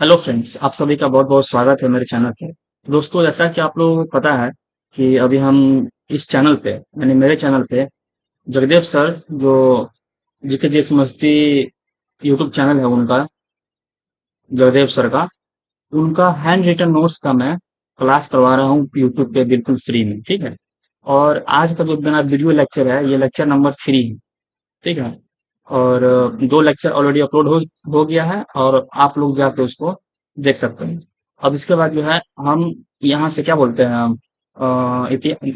Hello friends, आप सभी का बहुत बहुत स्वागत है मेरे चैनल पे। दोस्तों, जैसा कि आप लोगों को पता है कि अभी हम इस चैनल पे यानी मेरे चैनल पे जगदेव सर जो जीके जीएस मस्ती यूट्यूब चैनल है उनका, जगदेव सर का, उनका हैंड रिटन नोट्स का मैं क्लास करवा रहा हूँ यूट्यूब पे बिल्कुल फ्री में। ठीक है। और आज का जो मेरा वीडियो लेक्चर है ये लेक्चर नंबर 3 है। ठीक है। और दो लेक्चर ऑलरेडी अपलोड हो गया है और आप लोग जाके उसको देख सकते हैं। अब इसके बाद जो है हम यहाँ से क्या बोलते हैं, हम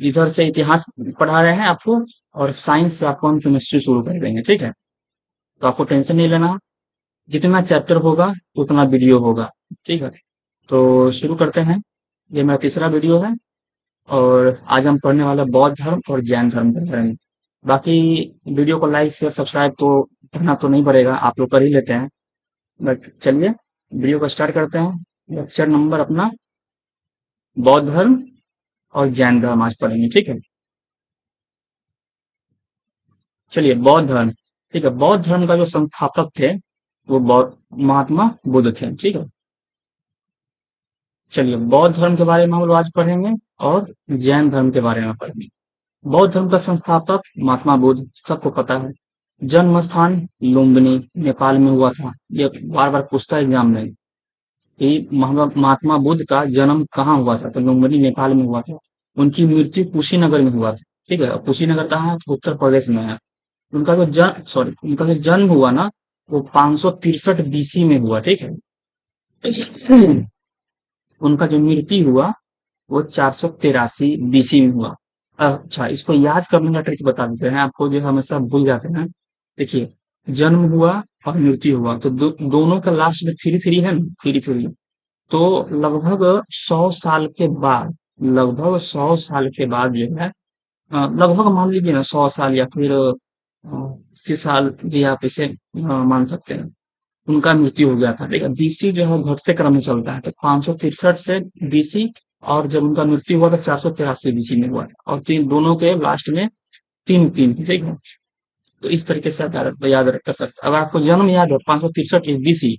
इधर से इतिहास पढ़ा रहे हैं आपको, और साइंस से आपको हम केमिस्ट्री शुरू कर देंगे। ठीक है। तो आपको टेंशन नहीं लेना। जितना चैप्टर होगा उतना वीडियो होगा। ठीक है। तो शुरू करते हैं। ये मेरा तीसरा वीडियो है और आज हम पढ़ने वाले हैं बौद्ध धर्म और जैन धर्म के बारे में। बाकी वीडियो को लाइक शेयर सब्सक्राइब तो करना तो नहीं पड़ेगा, आप लोग कर ही लेते हैं। बट चलिए वीडियो को स्टार्ट करते हैं। लेक्चर नंबर अपना बौद्ध धर्म और जैन धर्म आज पढ़ेंगे। ठीक है। चलिए बौद्ध धर्म। ठीक है। बौद्ध धर्म का जो संस्थापक थे वो बौद्ध महात्मा बुद्ध थे। ठीक है। चलिए बौद्ध धर्म के बारे में हम लोग आज पढ़ेंगे और जैन धर्म के बारे में पढ़ेंगे। बौद्ध धर्म का संस्थापक महात्मा बुद्ध, सबको पता है। जन्म स्थान लुम्बिनी नेपाल में हुआ था। ये बार बार पूछता है एग्जाम में कि महात्मा बुद्ध का जन्म कहाँ हुआ था, तो लुम्बिनी नेपाल में हुआ था। उनकी मृत्यु कुशीनगर में हुआ था। ठीक है। और कुशीनगर कहाँ है, तो उत्तर प्रदेश में है। उनका जो जन्म हुआ ना, वो 563 बीसी में हुआ। ठीक है। उनका जो मृत्यु हुआ वो 483 बीसी में हुआ। अच्छा, इसको याद करने का ट्रिक बता देते हैं आपको, जो हमेशा भूल जाते हैं। देखिए, जन्म हुआ और मृत्यु हुआ तो दोनों का लास्ट में थ्री थ्री है ना, थ्री थ्री। तो लगभग 100 साल के बाद, लगभग 100 साल के बाद जो है, लगभग मान लीजिए ना 100 साल या फिर 80 साल भी आप इसे मान सकते हैं, उनका मृत्यु हो गया था। ठीक है। बीसी जो है घटते क्रम में चलता है, तो 563 से बीसी, और जब उनका मृत्यु हुआ तो 483 बीसी में हुआ था। और तीन दोनों के लास्ट में तीन तीन। ठीक है। तो इस तरीके से आप याद कर सकते हैं। अगर आपको जन्म याद है 563 बीसी,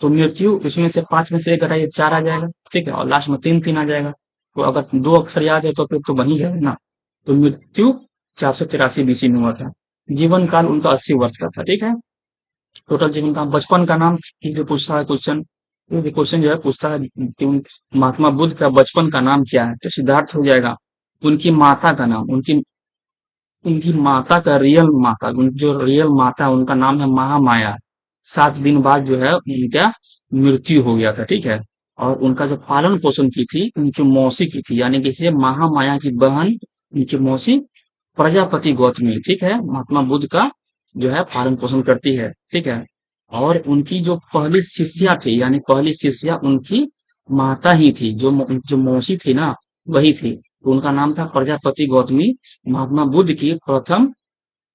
तो मृत्यु उसमें से पांच में से एक घटाइए, चार आ जाएगा। ठीक है। और लास्ट में तीन तीन आ जाएगा। तो अगर दो अक्षर याद है तो फिर तो बन ही जाएगा ना। तो मृत्यु 483 बीसी में हुआ था। जीवन काल उनका 80 वर्ष का था। ठीक है। टोटल जीवन का बचपन का नाम जो पूछता है क्वेश्चन, ये क्वेश्चन जो है पूछता है कि महात्मा बुद्ध का बचपन का नाम क्या है, तो सिद्धार्थ हो जाएगा। उनकी माता का नाम, उनकी उनकी माता का रियल माता, जो रियल माता है उनका नाम है महामाया। 7 दिन बाद जो है उनका मृत्यु हो गया था। ठीक है। और उनका जो पालन पोषण की थी उनकी मौसी की थी, यानी कि से महामाया की बहन, उनकी मौसी प्रजापति गौतमी। ठीक है। महात्मा बुद्ध का जो है पालन पोषण करती है। ठीक है। और उनकी जो पहली शिष्या थी, यानी पहली शिष्या उनकी माता ही थी, जो मौसी थी ना, वही थी। तो उनका नाम था प्रजापति गौतमी। महात्मा बुद्ध की प्रथम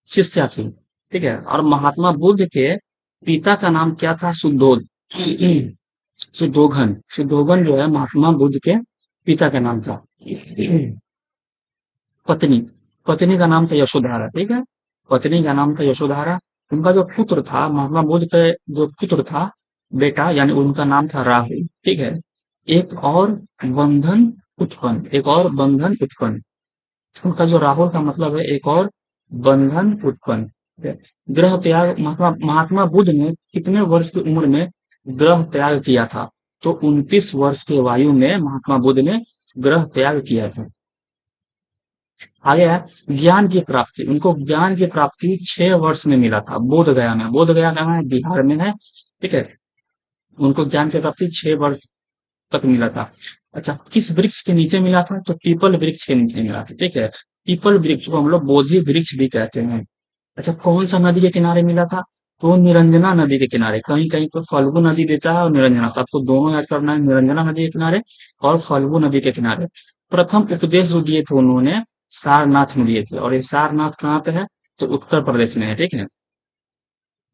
शिष्या थी। ठीक है। और महात्मा बुद्ध के पिता का नाम क्या था, सुद्धोध, सुद्धोधन। सुद्धोधन जो है महात्मा बुद्ध के पिता का नाम था। पत्नी, पत्नी का नाम था यशोधारा। ठीक है। पत्नी का नाम था यशोधारा। उनका जो पुत्र था, महात्मा बुद्ध के जो पुत्र था, बेटा, यानी उनका नाम था राहुल। ठीक है। एक और बंधन उत्पन्न, एक और बंधन उत्पन्न। उनका जो राहुल का मतलब है एक और बंधन उत्पन्न। ठीक है। ग्रह त्याग, महात्मा महात्मा बुद्ध ने कितने वर्ष की उम्र में ग्रह त्याग किया था, तो 29 वर्ष के वायु में महात्मा बुद्ध ने ग्रह त्याग किया था। आगे है ज्ञान की प्राप्ति। उनको ज्ञान की प्राप्ति 6 वर्ष में मिला था, बोध गया में। बोध गया कहाँ है, बिहार में है। ठीक है। उनको ज्ञान की प्राप्ति 6 वर्ष तक मिला था। अच्छा, किस वृक्ष के नीचे मिला था, तो पीपल वृक्ष के नीचे मिला था। ठीक है। पीपल वृक्ष को हम लोग बोधि वृक्ष भी कहते हैं। अच्छा, कौन सा नदी के किनारे मिला था, तो निरंजना नदी के किनारे। कहीं कहीं पर फल्गु नदी देता है और निरंजना, तो आपको दोनों याद करना है, निरंजना नदी के किनारे और फल्गु नदी के किनारे। प्रथम उपदेश जो दिए थे उन्होंने सारनाथ में दिए थे, और ये सारनाथ कहाँ पे है, तो उत्तर प्रदेश में है। ठीक है।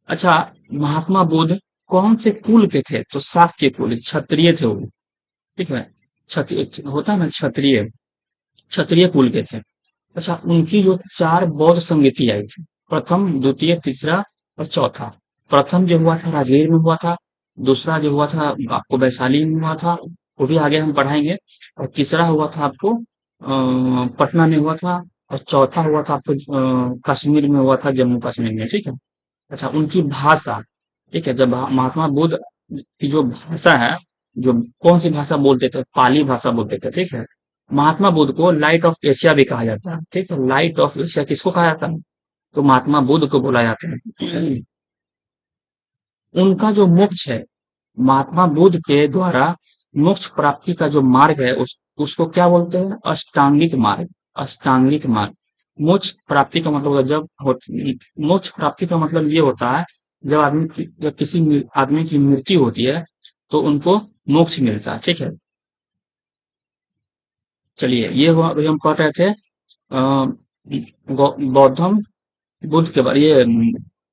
अच्छा, महात्मा बुद्ध कौन से कुल के थे, तो शाक्य कुल, क्षत्रिय थे वो। ठीक है। क्षत्रिय होता है ना, क्षत्रिय, क्षत्रिय कुल के थे। अच्छा, उनकी जो 4 बौद्ध संगति आई थी, प्रथम, द्वितीय, तीसरा और चौथा। प्रथम जो हुआ था राजगीर में हुआ था। दूसरा जो हुआ था आपको वैशाली में हुआ था, वो भी आगे हम पढ़ाएंगे। और तीसरा हुआ था आपको पटना में हुआ था। और चौथा हुआ था आपको कश्मीर में हुआ था, जम्मू कश्मीर में, ठीक है। अच्छा, उनकी भाषा, ठीक है, जब महात्मा बुद्ध की जो भाषा है, जो कौन सी भाषा बोलते थे, पाली भाषा बोलते थे, ठीक है। महात्मा बुद्ध को लाइट ऑफ एशिया भी कहा जाता है, ठीक है। लाइट ऑफ एशिया किसको कहा जाता है? तो महात्मा बुद्ध को बोला जाता है। उनका जो मोक्ष है, महात्मा बुद्ध के द्वारा मोक्ष प्राप्ति का जो मार्ग है, उसको क्या बोलते हैं? अष्टांगिक मार्ग। अष्टांगिक मार्ग। मोक्ष प्राप्ति का मतलब मोक्ष प्राप्ति का मतलब ये होता है, जब किसी आदमी की मृत्यु होती है तो उनको मोक्ष मिलता है, ठीक है। चलिए, ये हुआ, अभी हम पढ़ रहे थे बौद्धम बुद्ध के बारे, ये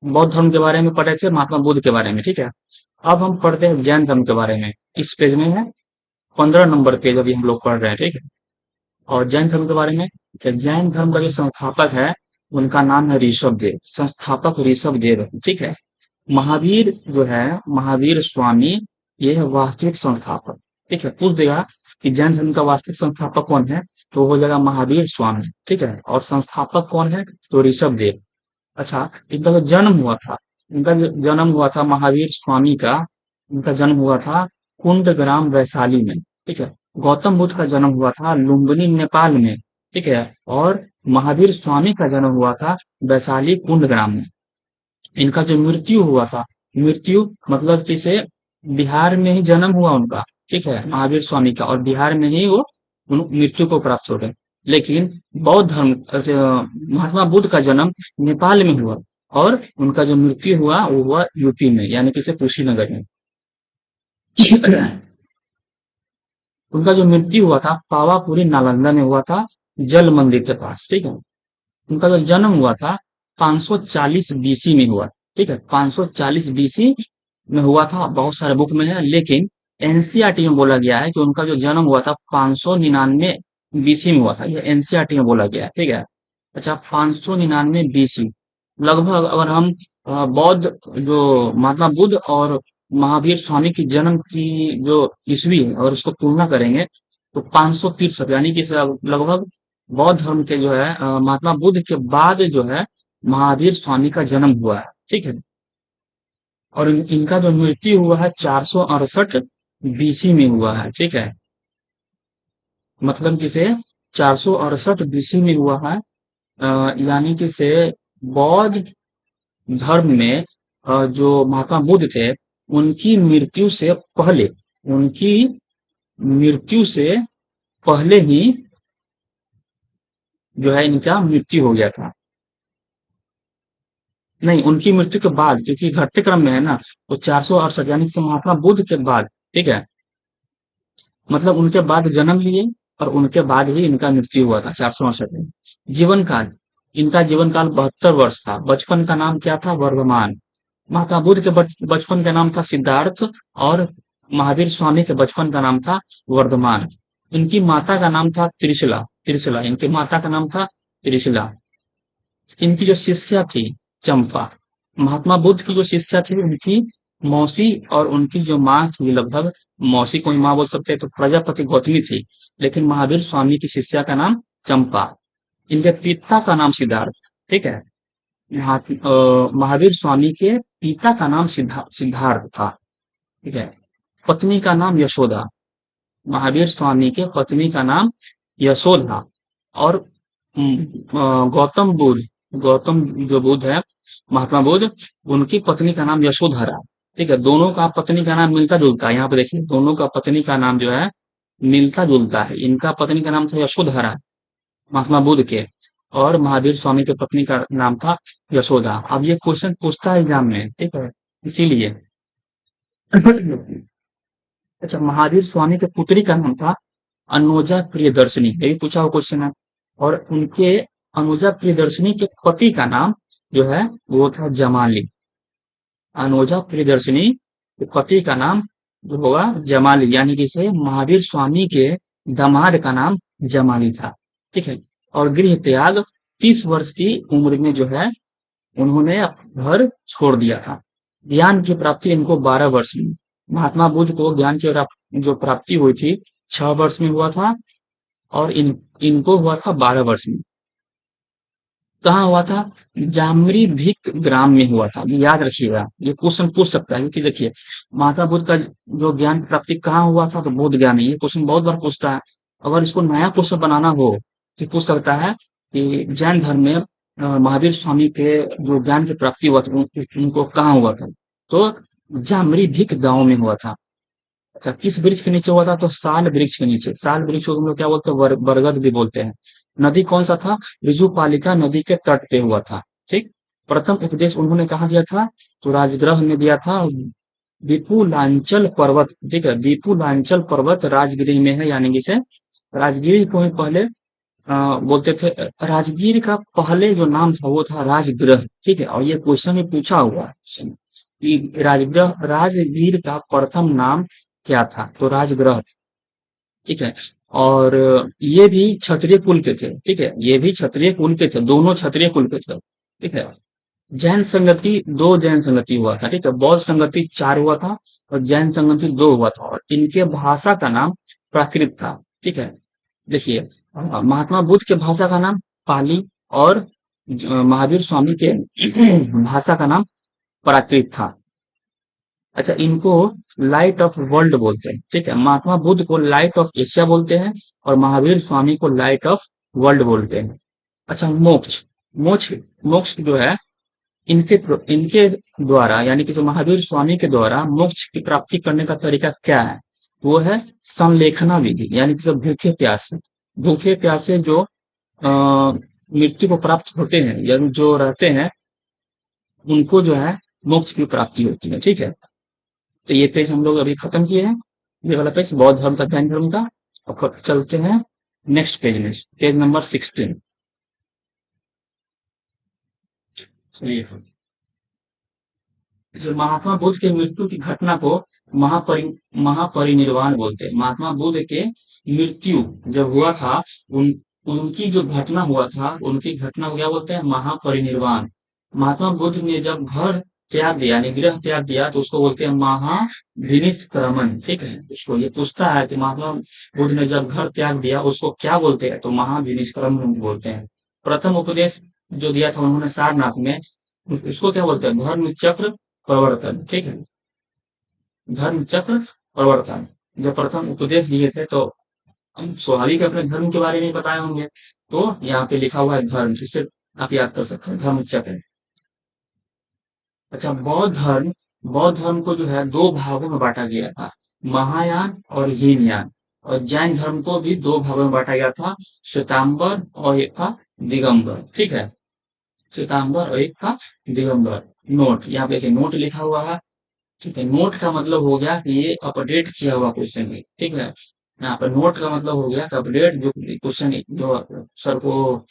बौद्ध धर्म के बारे में पढ़ रहे थे, महात्मा बुद्ध के बारे में, ठीक है। अब हम पढ़ते हैं जैन धर्म के बारे में। इस पेज में है, 15 नंबर पेज अभी हम लोग पढ़ रहे हैं, ठीक है। और जैन धर्म के बारे में, कि जैन धर्म का जो संस्थापक है, उनका नाम है ऋषभ देव। संस्थापक ऋषभ देव है, ठीक है। महावीर जो है, महावीर स्वामी, ये है वास्तविक संस्थापक, ठीक है। पूछ देगा कि जैन धर्म का वास्तविक संस्थापक कौन है, तो हो जाएगा महावीर स्वामी, ठीक है। और संस्थापक कौन है, तो ऋषभ देव। अच्छा, इनका जो जन्म हुआ था, इनका जो जन्म हुआ था महावीर स्वामी का, इनका जन्म हुआ था कुंडग्राम वैशाली में, ठीक है। गौतम बुद्ध का जन्म हुआ था लुम्बिनी नेपाल में, ठीक है। और महावीर स्वामी का जन्म हुआ था वैशाली कुंडग्राम में। इनका जो मृत्यु हुआ था, मृत्यु मतलब कि से बिहार में ही जन्म हुआ उनका, ठीक है, महावीर स्वामी का, और बिहार में ही वो मृत्यु को प्राप्त हो गए। लेकिन बौद्ध धर्म महात्मा बुद्ध का जन्म नेपाल में हुआ, और उनका जो मृत्यु हुआ वो हुआ यूपी में, यानी कि से कुशीनगर में। उनका जो मृत्यु हुआ था पावापुरी नालंदा में हुआ था, जल मंदिर के पास, ठीक है। उनका जो जन्म हुआ था 540 बीसी में हुआ, ठीक है। 540 बीसी में हुआ था, बहुत सारे बुक में है, लेकिन एनसीईआरटी में बोला गया है कि उनका जो जन्म हुआ था 599 बीसी में हुआ था। ये एनसीईआरटी में बोला गया है, ठीक है। अच्छा, 599 बीसी, लगभग अगर हम बौद्ध जो महात्मा बुद्ध और महावीर स्वामी की जन्म की जो ईस्वी है और उसको तुलना करेंगे, तो 563, यानी कि लगभग बौद्ध धर्म के जो है महात्मा बुद्ध के बाद जो है महावीर स्वामी का जन्म हुआ है, ठीक है। और इनका जो मृत्यु हुआ है 468 बीसी में हुआ है, ठीक है। मतलब कि से 468 बीसी में हुआ है, यानी कि से बौद्ध धर्म में जो महात्मा बुद्ध थे, उनकी मृत्यु से पहले, उनकी मृत्यु से पहले ही जो है इनका मृत्यु हो गया था। नहीं, उनकी मृत्यु के बाद, क्योंकि घटते क्रम में है ना, वो 468, यानी कि महात्मा बुद्ध के बाद, ठीक है। मतलब उनके बाद जन्म लिए और उनके बाद ही इनका मृत्यु हुआ था 468 में। जीवन काल, इनका जीवन काल 72 वर्ष था। बचपन का नाम क्या था? वर्धमान। महात्मा बुद्ध के बचपन का नाम था सिद्धार्थ, और महावीर स्वामी के बचपन का नाम था वर्धमान। इनकी माता का नाम था त्रिशिला, त्रिशिला, इनकी माता का नाम था त्रिशिला। इनकी जो शिष्या थी चंपा। महात्मा बुद्ध की जो शिष्या थी उनकी मौसी, और उनकी जो माँ थी, लगभग मौसी को ही माँ बोल सकते हैं, तो प्रजापति गौतमी थी। लेकिन महावीर स्वामी की शिष्या का नाम चंपा। इनके पिता का नाम सिद्धार्थ, ठीक है। महावीर स्वामी के पिता का नाम सिद्धार्थ था, ठीक है। पत्नी का नाम यशोदा। महावीर स्वामी के पत्नी का नाम यशोदा। और गौतम जो बुद्ध है, महात्मा बुद्ध, उनकी पत्नी का नाम यशोधरा, ठीक है। दोनों का पत्नी का नाम मिलता जुलता है, यहाँ पे देखिए, दोनों का पत्नी का नाम जो है मिलता जुलता है। इनका पत्नी का नाम था यशोधरा, महात्मा बुद्ध के, और महावीर स्वामी की पत्नी का नाम था यशोदा। अब ये क्वेश्चन पूछता है एग्जाम में, ठीक है, इसीलिए। अच्छा, महावीर स्वामी के पुत्री का नाम था अनुजा प्रियदर्शनी, ये भी पूछा हुआ क्वेश्चन है। और उनके अनुजा प्रियदर्शनी के पति का नाम जो है वो था जमाली। अनुजा प्रियदर्शनी के पति का नाम जो होगा जमाली, यानी कि से महावीर स्वामी के दामाद का नाम जमाली था, ठीक है। और गृह त्याग, 30 वर्ष की उम्र में जो है उन्होंने घर छोड़ दिया था। ज्ञान की प्राप्ति इनको 12 वर्ष में, महात्मा बुद्ध को ज्ञान की जो प्राप्ति हुई थी 6 वर्ष में हुआ था, और इनको हुआ था 12 वर्ष में। कहाँ हुआ था? जामरी भिक ग्राम में हुआ था। ये याद रखिएगा, ये क्वेश्चन पूछ सकता है, क्योंकि देखिए महात्मा बुद्ध का जो ज्ञान की प्राप्ति कहाँ हुआ था, तो बोध ज्ञान है। ये क्वेश्चन बहुत बार पूछता है। अगर इसको नया क्वेश्चन बनाना हो तो पूछ सकता है कि जैन धर्म में महावीर स्वामी के जो ज्ञान की प्राप्ति हुआ था उनको कहाँ हुआ था, तो जामरी भिक गांव में हुआ था। अच्छा, किस वृक्ष के नीचे हुआ था? तो साल वृक्ष के नीचे। साल वृक्ष को हम लोग क्या बोलते हैं? बरगद भी बोलते हैं। नदी कौन सा था? ऋजुपालिका नदी के तट पे हुआ था। ठीक। प्रथम उपदेश उन्होंने कहा दिया था? तो राजगृह में दिया था। विपुलांचल पर्वत, ठीक है, विपुलांचल पर्वत राजगिरी में है, यानी कि इसे राजगिरी को ही पहले बोलते थे। राजगीर का पहले जो नाम था वो था राजगृह। ठीक है, और ये क्वेश्चन में पूछा हुआ है कि राजगीर का प्रथम नाम क्या था? तो राजगृह। ठीक है। और ये भी क्षत्रिय कुल के थे। ठीक है, ये भी क्षत्रिय कुल के थे, दोनों क्षत्रिय कुल के थे। ठीक है। जैन संगति, 2 जैन संगति हुआ था। ठीक है, बौद्ध संगति 4 हुआ था, और जैन संगति 2 हुआ था, और इनके भाषा का नाम प्राकृत था। ठीक है। देखिए, महात्मा बुद्ध के भाषा का नाम पाली, और महावीर स्वामी के भाषा का नाम प्राकृत था। अच्छा, इनको लाइट ऑफ वर्ल्ड बोलते हैं। ठीक है, महात्मा बुद्ध को लाइट ऑफ एशिया बोलते हैं, और महावीर स्वामी को लाइट ऑफ वर्ल्ड बोलते हैं। अच्छा, मोक्ष। मोक्ष मोक्ष जो है, इनके द्वारा, यानी कि जो महावीर स्वामी के द्वारा मोक्ष की प्राप्ति करने का तरीका क्या है? वो है संलेखना विधि, यानी कि सब भूखे प्यासे जो मृत्यु को प्राप्त होते हैं या जो रहते हैं, उनको जो है मोक्ष की प्राप्ति होती है। ठीक है, तो ये पेज हम लोग अभी खत्म किए हैं, ये वाला पेज बौद्ध धर्म का, जैन धर्म का। अब चलते हैं नेक्स्ट पेज में, पेज नंबर 16। चलिए, जो महात्मा बुद्ध के मृत्यु की घटना को महापरिनिर्वाण बोलते हैं। महात्मा बुद्ध के मृत्यु जब हुआ था, उनकी जो घटना हुआ था, उनकी घटना को क्या बोलते हैं? महापरिनिर्वाण। महात्मा बुद्ध ने जब घर त्याग दिया, यानी गृह त्याग दिया, तो उसको बोलते हैं महाविनिष्क्रमण। ठीक है, उसको ये पूछता है कि महात्मा बुद्ध ने जब घर त्याग दिया उसको क्या बोलते हैं, तो महाविनिष्क्रमण बोलते हैं। प्रथम उपदेश जो दिया था उन्होंने सारनाथ में, उसको क्या बोलते हैं? धर्म चक्र प्रवर्तन। ठीक है, धर्म चक्र प्रवर्तन। जब प्रथम उपदेश दिए थे तो हम स्वाभाविक अपने धर्म के बारे में बताए होंगे, तो यहाँ पे लिखा हुआ है धर्म, इससे आप याद कर सकते हैं, धर्म चक्र। अच्छा, बौद्ध धर्म को जो है 2 भागों में बांटा गया था, महायान और हीनयान। और जैन धर्म को भी 2 भागों में बांटा गया था, श्वेतांबर और एक था दिगंबर। ठीक है, श्वेतांबर और एक था दिगंबर। नोट, यहाँ पे देखिए नोट लिखा हुआ है। ठीक है, नोट का मतलब हो गया कि ये अपडेट किया हुआ क्वेश्चन है। ठीक है, यहाँ पर नोट का मतलब हो गया कि अपडेट, जो क्वेश्चन जो सर को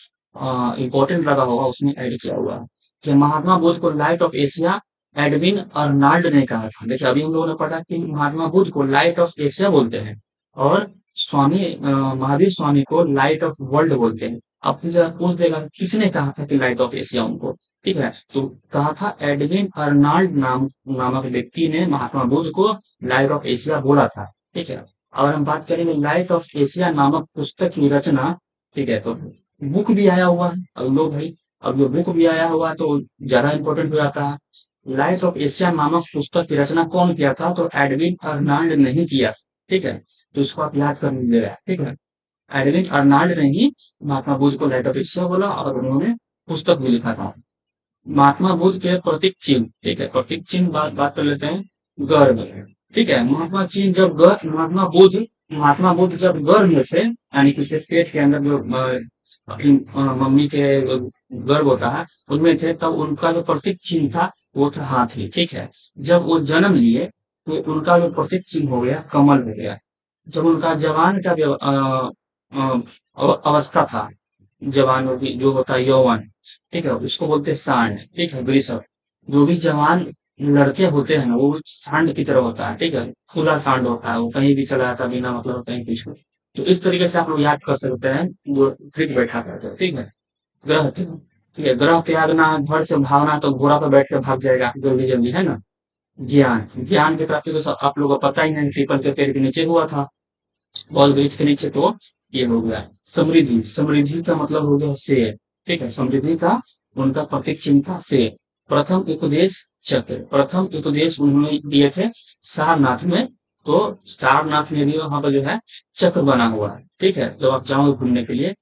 इम्पोर्टेंट लगा होगा उसमें ऐड किया हुआ है। कि महात्मा बुद्ध को light of Asia Edwin Arnold ने कहा था। देखिए, अभी हम लोगों ने पढ़ा कि महात्मा बुद्ध को लाइट ऑफ एशिया बोलते हैं, और महावीर स्वामी को लाइट ऑफ वर्ल्ड बोलते हैं। अब पूछ देगा किसने कहा था कि लाइट ऑफ एशिया उनको। ठीक है, तो कहा था एडविन अर्नाल्ड नामक व्यक्ति ने महात्मा बुद्ध को लाइट ऑफ एशिया बोला था। ठीक है, और हम बात करेंगे लाइट ऑफ एशिया नामक पुस्तक की रचना। ठीक है, तो बुक भी आया हुआ है। अब लो भाई, अब जो बुक भी आया हुआ है तो ज्यादा इंपॉर्टेंट हो जाता है। लाइट ऑफ एशिया नामक पुस्तक की रचना कौन किया था? तो एडविन अर्नाल्ड ने ही किया। ठीक है, तो इसको आप याद कर लीजिएगा। ठीक है, एडविन अर्नाल्ड ने ही महात्मा बुद्ध को लाइट ऑफ एशिया बोला, और उन्होंने पुस्तक भी लिखा था। महात्मा बुद्ध के प्रतीक चिन्ह। ठीक है, प्रतीक चिन्ह बात कर लेते हैं। गर्भ। ठीक है, महात्मा बुद्ध जब गर्भ में थे, यानी कि सिर्फ पेट के अंदर जो अपनी मम्मी के गर्भ होता है उनमें थे, तब उनका जो प्रतीक चिन्ह था वो था हाथी। ठीक है, जब वो जन्म लिए तो उनका जो प्रतीक चिन्ह हो गया कमल हो गया। जब उनका जवान का अवस्था था, जवानों की जो होता है यौवन, ठीक है, उसको बोलते हैं सांड। ठीक है, वृषभ। जो भी जवान लड़के होते हैं ना, वो सांड की तरह होता है। ठीक है, खुला सांड होता है, वो कहीं भी चला जाता है बिना मतलब कहीं कुछ को। तो इस तरीके से आप लोग याद कर सकते हैं, वो फिट बैठा करते हैं। ठीक है, ग्रह त्याग। ठीक है, ग्रह त्यागना, घर से भागना, तो घोड़ा पर बैठ के भाग जाएगा जल्दी जल्दी, है ना। ज्ञान, ज्ञान की प्राप्ति तो सब आप लोगों को पता ही है, पीपल के पेड़ के नीचे हुआ था, और वृक्ष के नीचे तो ये हो गया। समृद्धि, समृद्धि का मतलब हो गया शेर, ठीक है, समृद्धि का उनका प्रतीक चिन्ह था शेर। प्रथम उपदेश चक्र, प्रथम उपदेश उन्होंने दिए थे सारनाथ में, तो सारनाथ में भी वहां पर जो है चक्र बना हुआ है, ठीक है, जब आप जाओगे घूमने के लिए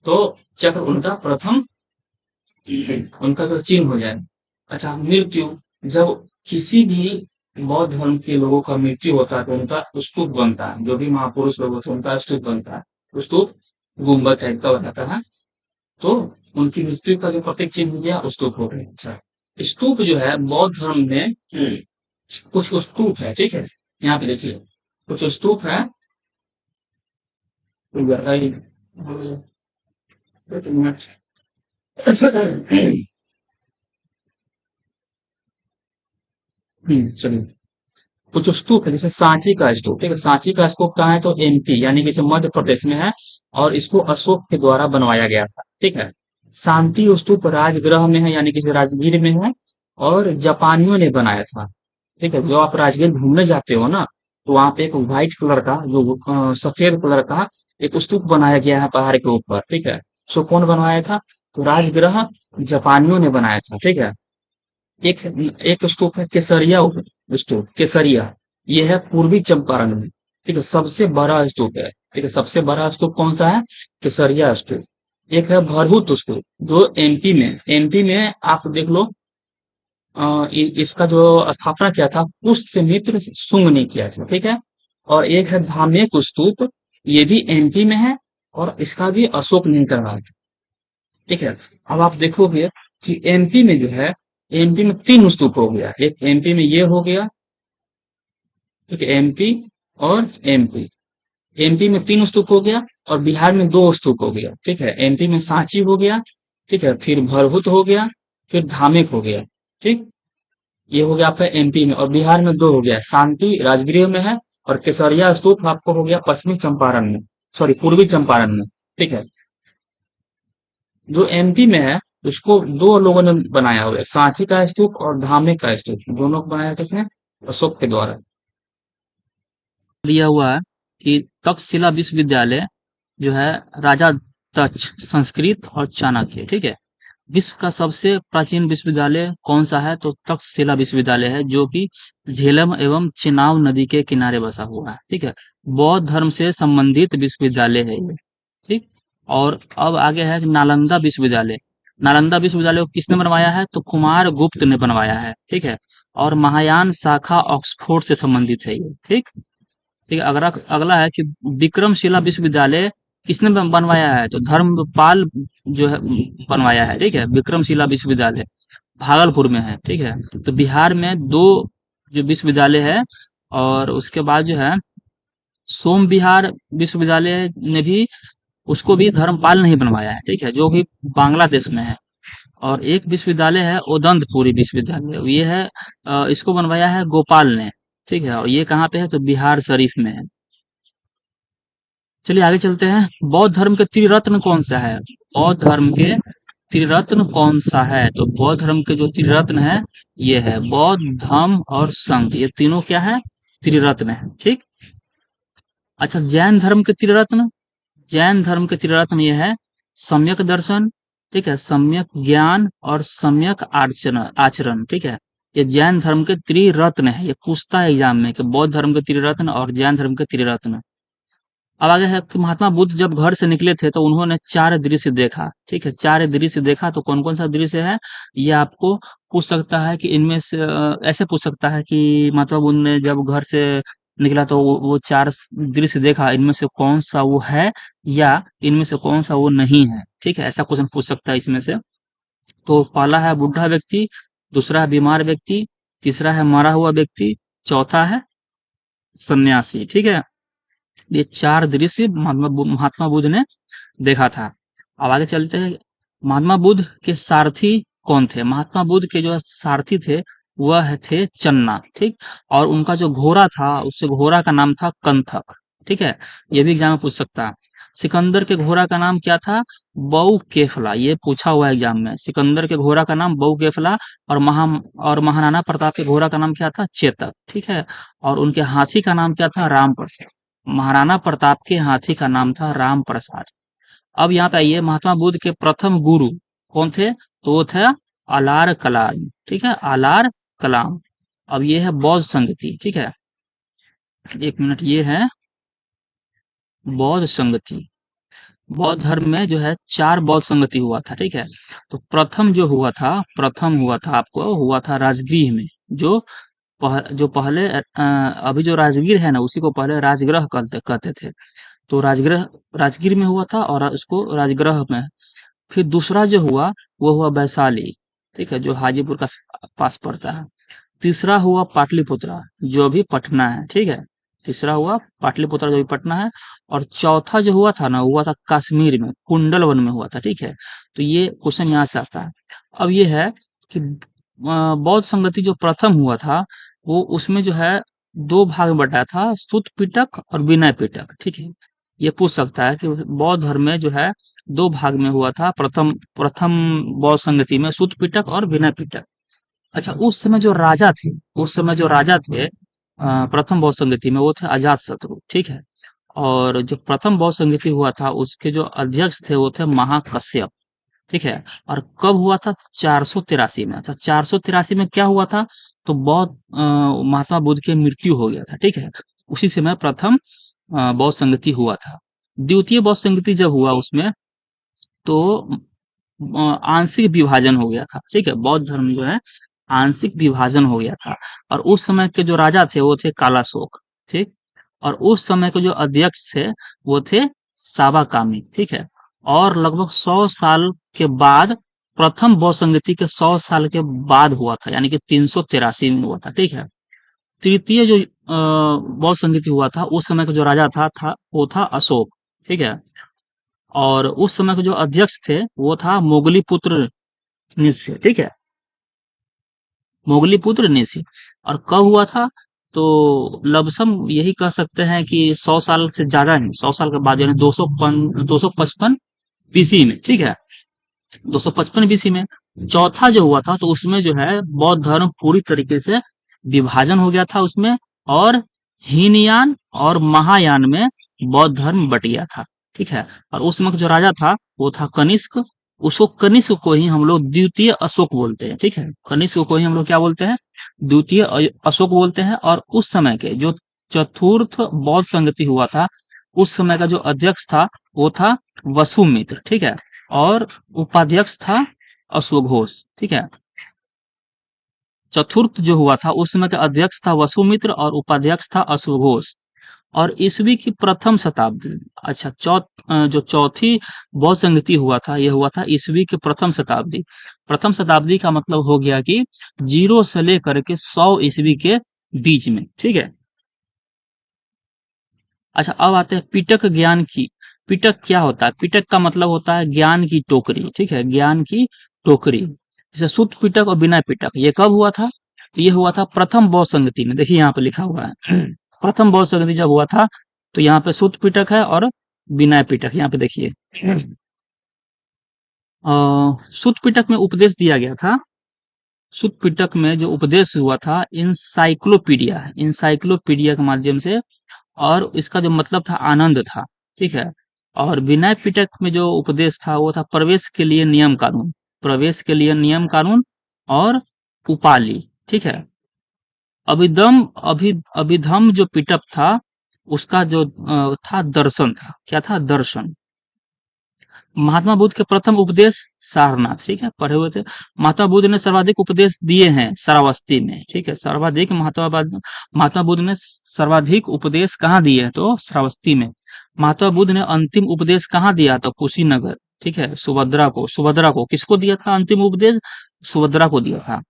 तो चक्र उनका प्रथम, उनका तो चिन्ह हो जाए। अच्छा, मृत्यु, जब किसी भी बौद्ध धर्म के लोगों का मृत्यु होता है तो उनका स्तूप बनता है, जो भी महापुरुष लोग होते हैं उनका स्तूप बनता है, स्तूप गुम्बद टाइप का बनाता है, तो उनकी मृत्यु का जो प्रतीक चिन्ह हो गया स्तूप हो गया। अच्छा, स्तूप जो है बौद्ध धर्म में कुछ स्तूप है, ठीक है, यहाँ पे देखिए कुछ स्तूप है। एक मिनट। चलिए, कुछ स्तूप है, जैसे सांची का स्तूप, ठीक है, सांची का स्तूप कहाँ है, तो एमपी यानी कि जैसे मध्य प्रदेश में है, और इसको अशोक के द्वारा बनवाया गया था, ठीक है। शांति स्तूप राजगृह में है, यानी कि राजगीर में है, और जापानियों ने बनाया था, ठीक है। जो आप राजगीर घूमने जाते हो ना, तो वहां पे एक व्हाइट कलर का, जो सफेद कलर का एक स्तूप बनाया गया है पहाड़ के ऊपर, ठीक है। सो कौन बनवाया था, तो राजगृह जापानियों ने बनाया था, ठीक है। एक एक स्तूप है केसरिया स्तूप, केसरिया, ये है पूर्वी चंपारण में, ठीक है, सबसे बड़ा स्तूप है, ठीक है, सबसे बड़ा स्तूप कौन सा है, केसरिया स्तूप। एक है भरहुत स्तूप, जो एमपी में आप देख लो, इसका जो स्थापना किया था पुष्यमित्र शुंग ने किया था, ठीक है। और एक है धामेक स्तूप, ये भी एमपी में है, और इसका भी अशोक ने करवाया था, ठीक है। अब आप देखोगे कि एमपी में जो है, एमपी में तीन स्तूप हो गया, एक एमपी में ये हो गया, ठीक है, एमपी और एमपी, एमपी में तीन स्तूप हो गया, और बिहार में दो स्तूप हो गया, ठीक है। एमपी में सांची हो गया, ठीक है, फिर भरहुत हो गया, फिर धामेक हो गया, ठीक, ये हो गया आपका एमपी में, और बिहार में दो हो गया, शांति राजगृह में है, और केसरिया स्तूप आपको हो गया पश्चिमी चंपारण में, सॉरी पूर्वी चंपारण में, ठीक है। जो एमपी में है उसको दो लोगों ने बनाया हुआ है, सांची का स्तूप और धामे का स्तूप, दोनों को बनाया किसने, अशोक के द्वारा। दिया हुआ है कि तक्षशिला विश्वविद्यालय जो है राजा दक्ष, संस्कृत और चाणक्य, ठीक है। विश्व का सबसे प्राचीन विश्वविद्यालय कौन सा है, तो तक्षशिला विश्वविद्यालय है, जो कि झेलम एवं चेनाब नदी के किनारे बसा हुआ है, ठीक है। बौद्ध धर्म से संबंधित विश्वविद्यालय है ये, ठीक। और अब आगे है नालंदा विश्वविद्यालय। नालंदा विश्वविद्यालय को किसने बनवाया है, तो कुमार गुप्त ने बनवाया है, ठीक है। और महायान शाखा ऑक्सफोर्ड से संबंधित है ये, ठीक। ठीक है, अगला अगला है कि विक्रमशिला विश्वविद्यालय किसने बनवाया है, तो धर्मपाल जो है बनवाया है, ठीक है। विक्रमशिला विश्वविद्यालय भागलपुर में है, ठीक है। तो बिहार में दो जो विश्वविद्यालय है, और उसके बाद जो है सोम विहार विश्वविद्यालय ने भी, उसको भी धर्मपाल ने ही बनवाया है, ठीक है, जो कि बांग्लादेश में है। और एक विश्वविद्यालय है उदंतपुरी विश्वविद्यालय, ये है इसको बनवाया है गोपाल ने, ठीक है। और ये कहाँ पे है, तो बिहार शरीफ में है। चलिए आगे चलते हैं। बौद्ध धर्म के त्रिरत्न कौन सा है, बौद्ध धर्म के त्रिरत्न कौन सा है, तो बौद्ध धर्म के जो त्रिरत्न है, ये है बौद्ध, धम्म और संघ, ये तीनों क्या है, त्रिरत्न है, ठीक। अच्छा, जैन धर्म के त्रिरत्न, जैन धर्म के त्रिरत्न ये है सम्यक दर्शन, ठीक है, सम्यक ज्ञान और सम्यक आचरण आचरण, ठीक है। ये जैन धर्म के त्रिरत्न है, ये पूछता है एग्जाम में कि बौद्ध धर्म के त्रिरत्न और जैन धर्म के त्रिरत्न। अब आगे है कि महात्मा बुद्ध जब घर से निकले थे तो उन्होंने चार दृश्य देखा, ठीक है, चार दृश्य देखा, तो कौन कौन सा दृश्य है, ये आपको पूछ सकता है कि इनमें से ऐसे पूछ सकता है कि महात्मा बुद्ध ने जब घर से निकला तो वो चार दृश्य देखा, इनमें से कौन सा वो है, या इनमें से कौन सा वो नहीं है, ठीक है, ऐसा क्वेश्चन पूछ सकता है इसमें से। तो पहला है बुढ़ा व्यक्ति, दूसरा है बीमार व्यक्ति, तीसरा है मरा हुआ व्यक्ति, चौथा है सन्यासी, ठीक है। ये चार दृश्य महात्मा बुद्ध ने देखा था। अब आगे चलते हैं। महात्मा बुद्ध के सारथी कौन थे, महात्मा बुद्ध के जो सारथी थे वह थे चन्ना, ठीक। और उनका जो घोड़ा था, उससे घोड़ा का नाम था कंथक, ठीक है। ये भी एग्जाम में पूछ सकता है। सिकंदर के घोड़ा का नाम क्या था? बऊ केफला। ये पूछा हुआ है एग्जाम में। सिकंदर के घोड़ा का नाम बऊ केफला। और महाराणा प्रताप के घोड़ा का नाम क्या था? चेतक। ठीक है। और उनके हाथी का नाम क्या था? राम प्रसाद। महाराणा प्रताप के हाथी का नाम था राम प्रसाद। अब यहाँ पे आइए, महात्मा बुद्ध के प्रथम गुरु कौन थे? तो वो थे अलार कलाम। ठीक है, अलार कलाम। अब ये है बौद्ध संगति। ठीक है, एक मिनट, ये है बौद्ध संगति। बौद्ध धर्म में जो है 4 बौद्ध संगति हुआ था। ठीक है, तो प्रथम हुआ था आपको हुआ था राजगृह में। जो जो पहले अभी जो राजगीर है ना, उसी को पहले राजगृह कहते कहते थे। तो राजगीर में हुआ था और उसको राजगृह में। फिर दूसरा जो हुआ वो हुआ वैशाली। ठीक है, जो हाजीपुर का पास पड़ता है। तीसरा हुआ पाटलिपुत्रा, जो अभी पटना है। ठीक है, तीसरा हुआ पाटलिपुत्रा, जो अभी पटना है। और चौथा जो हुआ था ना, हुआ था कश्मीर में, कुंडल वन में हुआ था। ठीक है, तो ये क्वेश्चन यहाँ से आता है। अब ये है कि बौद्ध संगति जो प्रथम हुआ था, वो उसमें जो है 2 भाग में बटा था, सुत्त पिटक और विनय पिटक। ठीक है, ये पूछ सकता है कि बौद्ध धर्म में जो है 2 भाग में हुआ था। प्रथम प्रथम बौद्ध संगति में सुत्त पिटक और विनय पिटक। अच्छा, उस समय जो राजा थे प्रथम बौद्ध संगति में, वो थे अजात शत्रु। ठीक है, और जो प्रथम बौद्ध संगति हुआ था, उसके जो अध्यक्ष थे वो थे महाकश्यप। ठीक है, और कब हुआ था? 483 में। अच्छा, 483 में क्या हुआ था? तो महात्मा बुद्ध की मृत्यु हो गया था। ठीक है, उसी समय प्रथम बौद्ध संगति हुआ था। द्वितीय बौद्ध संगति जब हुआ उसमें, तो आंशिक विभाजन हो गया था। ठीक है, बौद्ध धर्म जो है आंशिक विभाजन हो गया था। और उस समय के जो राजा थे वो थे कालाशोक। ठीक, और उस समय के जो अध्यक्ष थे वो थे सावाकामी। ठीक है, और लगभग 100 साल के बाद, प्रथम बौद्ध संगति के 100 साल के बाद हुआ था, यानी कि 383 में हुआ था। ठीक है, तृतीय जो बौद्ध संगति हुआ था, उस समय का जो राजा था वो था अशोक। ठीक है, और उस समय के जो अध्यक्ष थे वो था मोगलीपुत्र निस्य। ठीक है, मोगलीपुत्र निस्य। और कब हुआ था? तो लमसम यही कह सकते हैं कि 100 साल से ज्यादा नहीं, 100 साल के बाद, यानी 255 बीसी में। ठीक है, 255 बीसी में। चौथा जो हुआ था, तो उसमें जो है बौद्ध धर्म पूरी तरीके से विभाजन हो गया था उसमें। और हीनयान और महायान में बौद्ध धर्म बट गया था। ठीक है, और उस समय का जो राजा था वो था कनिष्क। उसको कनिष्क को ही हम लोग द्वितीय अशोक बोलते हैं। ठीक है, कनिष्क को ही हम लोग क्या बोलते हैं? द्वितीय अशोक बोलते हैं। और उस समय के जो चतुर्थ बौद्ध संगति हुआ था, उस समय का जो अध्यक्ष था वो था वसुमित्र। ठीक है, और उपाध्यक्ष था अश्वघोष। ठीक है, चतुर्थ जो हुआ था उस समय का अध्यक्ष था वसुमित्र और उपाध्यक्ष था अश्वघोष। और ईसवी की प्रथम शताब्दी, अच्छा, जो चौथी बौद्ध संगति हुआ था, यह हुआ था ईसवी की प्रथम शताब्दी। प्रथम शताब्दी का मतलब हो गया कि 0 से लेकर के 100 ईस्वी के बीच में। ठीक है, अच्छा, अब आते हैं पिटक ज्ञान की। पिटक क्या होता है? पिटक का मतलब होता है ज्ञान की टोकरी। ठीक है, ज्ञान की टोकरी। जैसे सुत्त पिटक और विनय पिटक, ये कब हुआ था? तो ये हुआ था प्रथम बौद्ध संगति में। देखिए यहाँ पे लिखा हुआ है प्रथम बौद्ध संगति जब हुआ था, तो यहाँ पे सुत्त पिटक है और विनय पिटक, यहाँ पे देखिए। सुत्त पिटक में उपदेश दिया गया था। सुत्त पिटक में जो उपदेश हुआ था, इंसाइक्लोपीडिया के माध्यम से। और इसका जो मतलब था आनंद था। ठीक है, और विनय पिटक में जो उपदेश था वो था प्रवेश के लिए नियम कानून। प्रवेश के लिए नियम कानून और उपालि। ठीक है, अभिदम अभि अभिधम जो पिटक था, उसका जो था दर्शन था। क्या था? दर्शन। महात्मा बुद्ध के प्रथम उपदेश सारनाथ। ठीक है, पढ़े हुए थे। महात्मा बुद्ध ने सर्वाधिक उपदेश दिए हैं श्रावस्ती में। ठीक है, सर्वाधिक महात्मा बुद्ध ने सर्वाधिक उपदेश कहाँ दिए हैं? तो श्रावस्ती में। महात्मा बुद्ध ने अंतिम उपदेश कहाँ दिया? तो कुशीनगर। ठीक है, सुभद्रा को किसको दिया था अंतिम उपदेश? सुभद्रा को दिया था।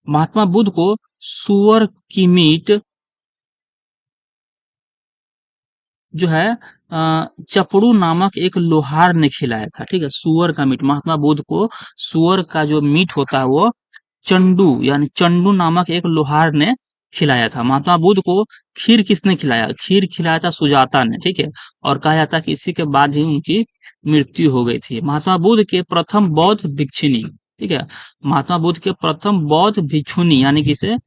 महात्मा बुद्ध को सुअर की मीट जो है चपड़ू नामक एक लोहार ने खिलाया था। ठीक है, सुअर का मीट। महात्मा बुद्ध को सुअर का जो मीट होता है वो चंडू, यानी चंडू नामक एक लोहार ने खिलाया था। महात्मा बुद्ध को खीर किसने खिलाया? खीर खिलाया था सुजाता ने, ठीक है? और कहा जाता है कि इसी के बाद ही उनकी मृत्यु हो गई थी। महात्मा बुद्ध के प्रथम बौद्ध भिक्षुनी, ठीक है? महात्मा बुद्ध के प्रथम बौद्ध भिक्षुनी यानी कि इसे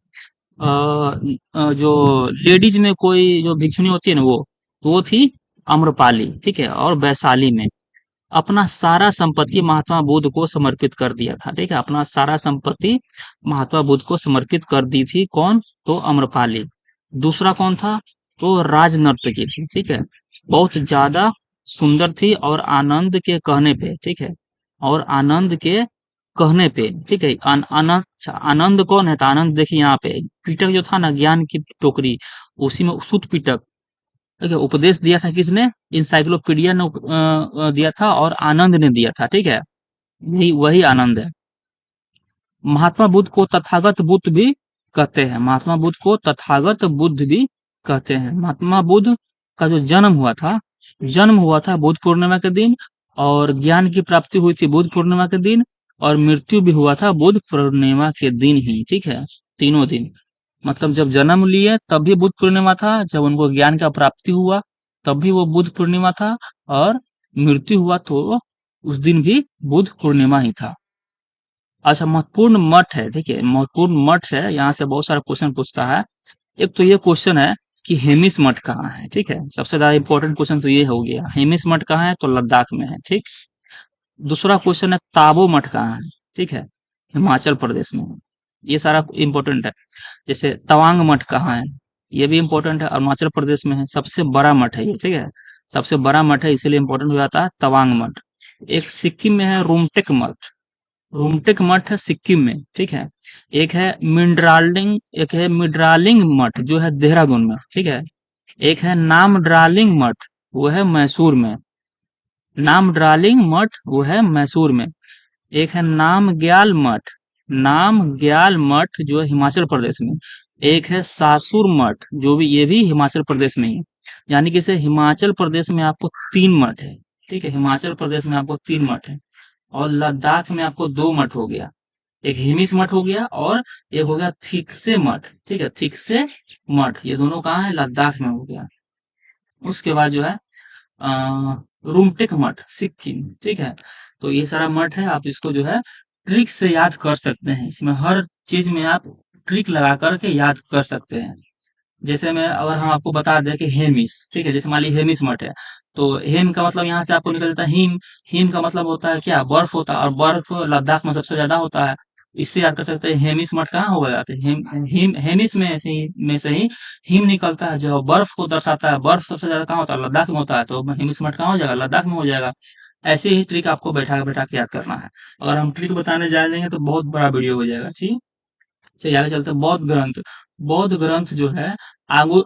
जो लेडीज में कोई जो भिक्षुनी होती है ना वो थी अम्रपाली, ठीक है? और वैशाली में अपना सारा संपत्ति महात्मा बुद्ध को समर्पित कर दिया था, ठीक है? अपना सारा संपत्ति महात्मा बुद्ध को समर्पित कर दी थी। कौन? तो अम्रपाली। दूसरा कौन था? तो राजनर्तकी थी, ठीक है? बहुत ज्यादा सुंदर थी और आनंद के कहने पे, ठीक है? और आनंद के कहने पे, ठीक है? आनंद, अच्छा, आनंद कौन है? तो आनंद देखिए यहाँ पे पिटक जो था ना, ज्ञान की टोकरी, उसी में सुत पिटक, ठीक है? उपदेश दिया था किसने? इंसाइक्लोपीडिया ने दिया था और आनंद ने दिया था, ठीक है? यही वही आनंद है। महात्मा बुद्ध को तथागत बुद्ध भी कहते हैं। महात्मा बुद्ध को तथागत बुद्ध भी कहते हैं। महात्मा बुद्ध का जो जन्म हुआ था बुद्ध पूर्णिमा के दिन, और ज्ञान की प्राप्ति हुई थी बुद्ध पूर्णिमा के दिन, और मृत्यु भी हुआ था बुद्ध पूर्णिमा के दिन ही, ठीक है? तीनों दिन, मतलब जब जन्म लिए तब भी बुद्ध पूर्णिमा था, जब उनको ज्ञान का प्राप्ति हुआ तब भी वो बुद्ध पूर्णिमा था, और मृत्यु हुआ तो उस दिन भी बुद्ध पूर्णिमा ही था। अच्छा, महत्वपूर्ण मठ है, ठीक है? महत्वपूर्ण मठ है, यहाँ से बहुत सारा क्वेश्चन पूछता है। एक तो ये क्वेश्चन है कि हेमिस मठ कहाँ है, ठीक है? सबसे ज्यादा इंपॉर्टेंट क्वेश्चन तो ये हो गया, हेमिस मठ कहाँ है? तो लद्दाख में है, ठीक? दूसरा क्वेश्चन है ताबो मठ कहाँ है, ठीक है? हिमाचल प्रदेश में है। ये सारा इंपॉर्टेंट है। जैसे तवांग मठ कहाँ है? ये भी इंपॉर्टेंट है, अरुणाचल प्रदेश में है। सबसे बड़ा मठ है ये, ठीक है? सबसे बड़ा मठ है, इसीलिए इंपॉर्टेंट हो जाता है तवांग मठ। एक सिक्किम में है रुमटेक मठ, रुमटेक मठ है सिक्किम में, ठीक है? एक है मिड्रालिंग मठ जो है देहरादून में, ठीक है? एक है नामड्रालिंग मठ, वो है मैसूर में। नामड्रालिंग मठ वो है मैसूर में। एक है नामग्याल मठ, नामग्याल मठ जो है हिमाचल प्रदेश में। एक है सासुर मठ, जो भी, ये भी हिमाचल प्रदेश में ही है। यानी कि इसे हिमाचल प्रदेश में आपको 3 मठ है, ठीक है? हिमाचल प्रदेश में आपको 3 मठ है, और लद्दाख में आपको 2 मठ हो गया। एक हिमिस मठ हो गया और एक हो गया थिकसे मठ, ठीक है? थिकसे मठ, ये दोनों कहाँ है? लद्दाख में हो गया। उसके बाद जो है रुमटेक मठ सिक्किम, ठीक है? तो ये सारा मठ है, आप इसको जो है ट्रिक से याद कर सकते हैं। इसमें हर चीज में आप ट्रिक लगा करके याद कर सकते हैं। जैसे मैं, अगर हम आपको बता दें कि हेमिस, ठीक है? जैसे मान लीजिए हेमिस मठ है, तो हेम का मतलब यहाँ से आपको निकल जाता है हिम। हिम का मतलब होता है क्या? बर्फ होता है, और बर्फ लद्दाख में सबसे ज्यादा होता है। इससे याद कर सकते हैं हेमिस मठ कहाँ हो जाते हैं? हेमिस में से ही हिम निकलता है जो बर्फ को दर्शाता है। बर्फ सबसे ज्यादा कहाँ होता है? लद्दाख में होता है, तो हेमिस मठ कहाँ हो जाएगा? लद्दाख में हो जाएगा। ऐसे ही ट्रिक आपको बैठा बैठा के याद करना है। अगर हम ट्रिक बताने जाएंगे तो बहुत बड़ा वीडियो हो जाएगा, ठीक? चलिए आगे चलते हैं। बौद्ध ग्रंथ जो है आगु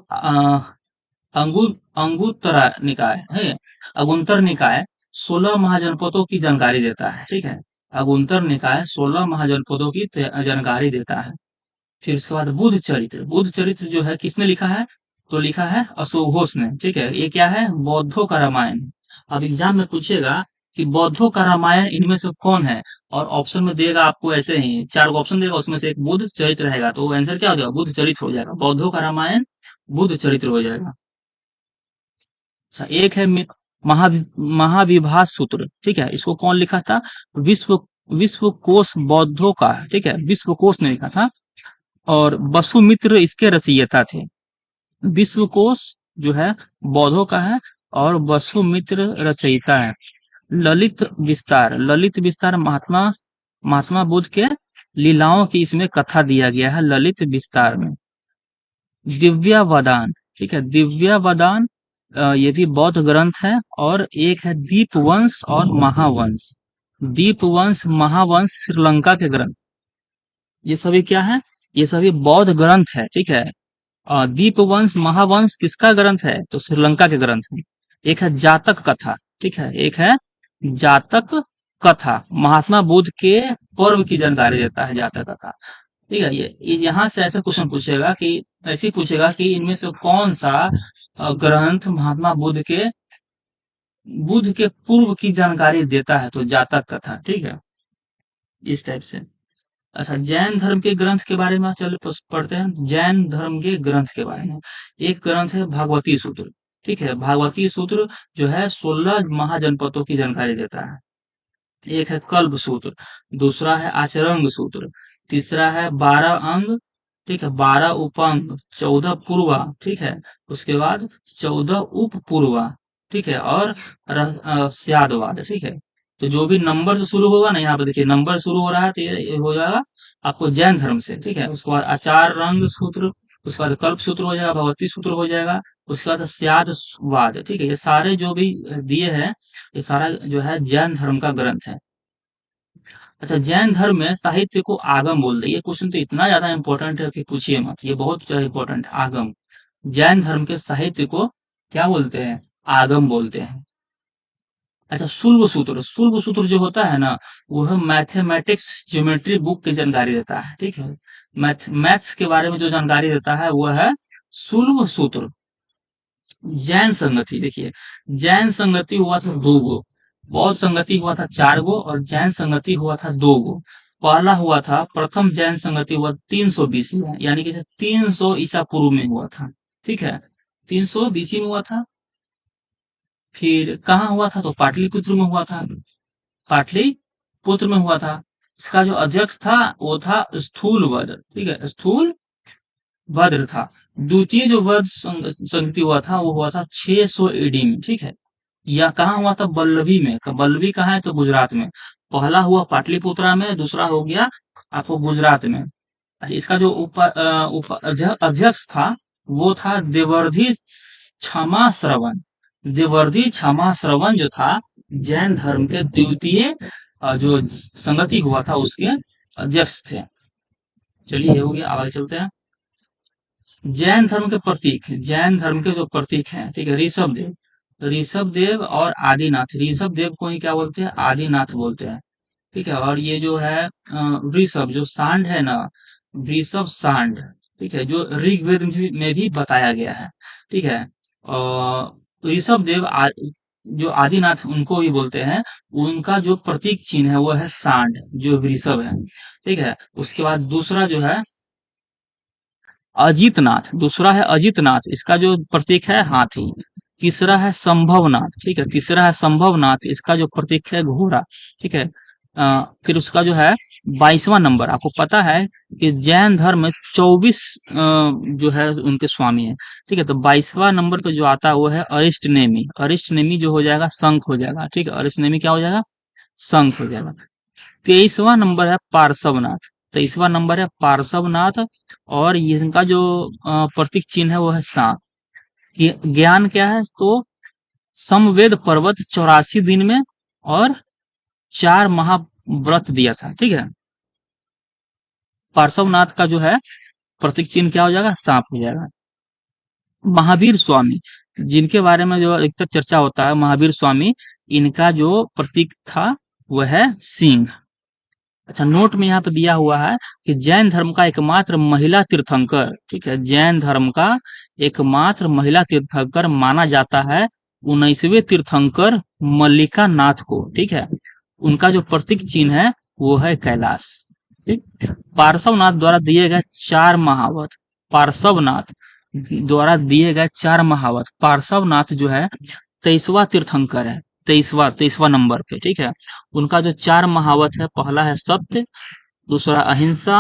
अंगु अंगुत्तरा निकाय है, अगुंतर निकाय 16 महाजनपदों की जानकारी देता है, ठीक है? अगुंतर निकाय 16 महाजनपदों की जानकारी देता है। फिर उसके बाद बुद्ध चरित्र जो है किसने लिखा है? तो लिखा है अशोक घोष ने, ठीक है? ये क्या है? बौद्धों का रामायण। अब एग्जाम में पूछेगा कि बौद्धों का रामायण इनमें से कौन है, और ऑप्शन में देगा आपको ऐसे ही 4 ऑप्शन देगा, उसमें से एक बुद्ध चरित्र रहेगा, तो आंसर क्या हो जाएगा? बुद्ध चरित्र हो जाएगा। बौद्धों का रामायण बुद्ध चरित्र हो जाएगा। अच्छा, एक है महाविभास सूत्र, ठीक है? इसको कौन लिखा था? विश्व विश्व कोश बौद्धों का, ठीक है? विश्व कोश ने लिखा था, और वसुमित्र इसके रचयिता थे। विश्वकोश जो है बौद्धों का है, और वसुमित्र रचयिता है। ललित विस्तार महात्मा महात्मा बुद्ध के लीलाओं की इसमें कथा दिया गया है ललित विस्तार में। दिव्यावदान, ठीक है? दिव्यावदान ये भी बौद्ध ग्रंथ है। और एक है दीपवंश और महावंश। दीपवंश, महावंश श्रीलंका के ग्रंथ। ये सभी क्या है? ये सभी बौद्ध ग्रंथ है, ठीक है? दीपवंश, महावंश किसका ग्रंथ है? तो श्रीलंका के ग्रंथ है। एक है जातक कथा, ठीक है? एक है जातक कथा, महात्मा बुद्ध के पर्व की जानकारी देता है जातक कथा, ठीक है? ये यहाँ से ऐसे क्वेश्चन पूछेगा कि, ऐसे पूछेगा कि इनमें से कौन सा ग्रंथ महात्मा बुद्ध के पूर्व की जानकारी देता है? तो जातक कथा, ठीक है? इस टाइप से। अच्छा, जैन धर्म के ग्रंथ के बारे में चलो पढ़ते हैं। जैन धर्म के ग्रंथ के बारे में एक ग्रंथ है भागवती सूत्र। ठीक है, भागवती सूत्र जो है 16 महाजनपदों की जानकारी देता है। एक है कल्प सूत्र, दूसरा है आचरंग सूत्र, तीसरा है 12 अंग, ठीक है, 12 उपअंग, 14 पूर्वा, ठीक है, उसके बाद 14 उप पूर्वा, ठीक है, और स्यादवाद, ठीक है। तो जो भी नंबर से शुरू होगा ना, यहाँ पे देखिए नंबर शुरू हो रहा है, तो ये हो जाएगा आपको जैन धर्म से, ठीक है। उसके बाद आचार रंग सूत्र, उसके बाद कल्प सूत्र हो जाएगा, भगवती सूत्र हो जाएगा, उसके बाद स्यादवाद, ठीक है। ये सारे जो भी दिए हैं, ये सारा जो है जैन धर्म का ग्रंथ है। अच्छा, जैन धर्म में साहित्य को आगम बोलते हैं। ये क्वेश्चन तो इतना ज्यादा इंपॉर्टेंट है कि पूछिए मत, ये बहुत ज्यादा इंपॉर्टेंट है। आगम, जैन धर्म के साहित्य को क्या बोलते हैं? आगम बोलते हैं। अच्छा, शुल्ब सूत्र, शुल्ब सूत्र जो होता है ना, वो है मैथमेटिक्स ज्योमेट्री बुक की जानकारी देता है, ठीक है। मैथ्स के बारे में जो जानकारी देता है वो है शुल्ब सूत्र। जैन संगति, देखिए जैन संगति हुआ था 2 गो, बौद्ध संगति हुआ था 4 गो, और जैन संगति हुआ था 2 गो। पहला हुआ था, प्रथम जैन संगति हुआ 320 में, यानी कि 300 ईसा पूर्व में हुआ था, ठीक है, 320 में हुआ था। फिर कहाँ हुआ था? तो पाटलिपुत्र में हुआ था, पाटलिपुत्र में हुआ था। इसका जो अध्यक्ष था वो था स्थूलभद्र, ठीक है, स्थूल भद्र था। द्वितीय जो वध संगति हुआ था वो हुआ था 600 एडी में, ठीक है। यह कहाँ हुआ था? बल्लभी में। बल्लभी कहाँ है? तो गुजरात में। पहला हुआ पाटलिपुत्रा में, दूसरा हो गया आपको गुजरात में। अच्छा, इसका जो अध्यक्ष था वो था देवर्धि क्षमा श्रवण। देवर्धि क्षमा श्रवण जो था जैन धर्म के द्वितीय जो संगति हुआ था उसके अध्यक्ष थे। चलिए, ये हो गया, आगे चलते हैं। जैन धर्म के प्रतीक, जैन धर्म के जो प्रतीक हैं, ठीक है, ऋषभ देव, ऋषभ देव और आदिनाथ। ऋषभ देव को ही क्या बोलते हैं? आदिनाथ बोलते हैं, ठीक है। और ये जो है ऋषभ जो सांड है ना, ऋषभ सांड, ठीक है, जो ऋग्वेद में भी बताया गया है, ठीक है। और ऋषभ देव जो आदिनाथ उनको भी बोलते हैं, उनका जो प्रतीक चिन्ह है वो है सांड, जो वृषभ है, ठीक है। उसके बाद दूसरा जो है अजितनाथ, दूसरा है अजितनाथ, इसका जो प्रतीक है हाथी। तीसरा है संभवनाथ, ठीक है, तीसरा है संभवनाथ, इसका जो प्रतीक है घोड़ा, ठीक है। फिर उसका जो है 22वां नंबर, आपको पता है कि जैन धर्म में 24 जो है उनके स्वामी है, ठीक है। तो 22वां नंबर पे जो आता है वो है अरिष्टनेमी। अरिष्टनेमी जो हो जाएगा शंख हो जाएगा, ठीक है, अरिष्टनेमी क्या हो जाएगा? शंख हो जाएगा। 23वां नंबर है पार्श्वनाथ, 23वां नंबर है पार्श्वनाथ, और इनका जो प्रतीक चिन्ह है वो है सांप। ज्ञान क्या है? तो समवेद पर्वत 84 दिन में और 4 महाव्रत दिया था, ठीक है। पार्श्वनाथ का जो है प्रतीक चिन्ह क्या हो जाएगा? सांप हो जाएगा। महावीर स्वामी, जिनके बारे में जो अधिकतर चर्चा होता है, महावीर स्वामी, इनका जो प्रतीक था वह है सिंह। अच्छा, नोट में यहाँ पे दिया हुआ है कि जैन धर्म का एकमात्र महिला तीर्थंकर, ठीक है, जैन धर्म का एकमात्र महिला तीर्थंकर माना जाता है 19वें तीर्थंकर मल्लिका नाथ को, ठीक है। उनका जो प्रतीक चिन्ह है वो है कैलाश, ठीक। पार्श्वनाथ द्वारा दिए गए 4 महावत, पार्श्वनाथ द्वारा दिए गए 4 महावत, पार्श्वनाथ जो है 23वां तीर्थंकर है, 23वां नंबर पे, ठीक है। उनका जो 4 महावत है, पहला है सत्य, दूसरा अहिंसा,